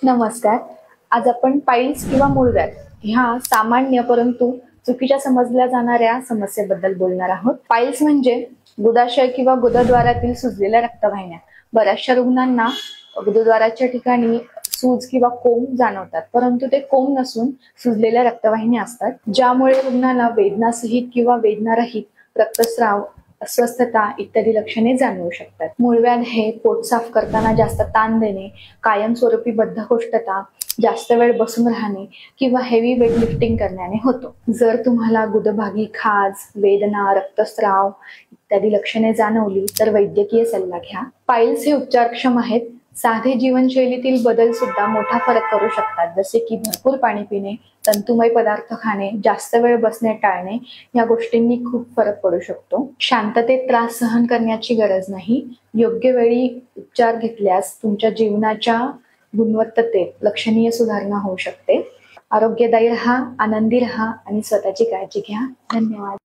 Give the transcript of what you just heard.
नमस्कार. आज आपण पाईल्स किंवा मूळव्याध ह्या सामान्य परंतु चुकीच्या समजल्या जाणाऱ्या समस्येबद्दल बोलणार आहोत. पाईल्स म्हणजे गुदाशय किंवा गुदद्वारातील सुजलेल्या रक्तवाहिन्या. बऱ्याचशा रुग्णांना गुदद्वाराच्या ठिकाणी सूज किंवा कोंब जाणवतात, परंतु ते कोंब नसून सुजलेल्या रक्तवाहिन्या असतात, ज्यामुळे रुग्णाला वेदनासहित किंवा वेदनारहित रक्तस्राव, अस्वस्थता इत्यादी लक्षणे जाणवू शकतात. मूळव्याध हे पोट साफ करताना जास्त ताण देणे, कायमस्वरूपी बद्धकोष्ठता, जास्त वेळ बसून राहणे किंवा हेवी वेट लिफ्टिंग करण्याने होतो. जर तुम्हाला गुदभागी खाज, वेदना, रक्तस्राव इत्यादी लक्षणे जाणवली तर वैद्यकीय सल्ला घ्या. पाईल्स हे उपचारक्षम आहेत. साधे जीवनशैलीतील बदल सुद्धा मोठा फरक करू शकतात, जसे की भरपूर पाणी पिणे, तंतुमय पदार्थ खाणे, जास्त वेळ बसणे टाळणे या गोष्टींनी खूप फरक पडू शकतो. शांततेत त्रास सहन करण्याची गरज नाही. योग्य वेळी उपचार घेतल्यास तुमच्या जीवनाच्या गुणवत्तेत लक्षणीय सुधारणा होऊ शकते. आरोग्यदायी राहा, आनंदी राहा आणि स्वतःची काळजी घ्या. धन्यवाद.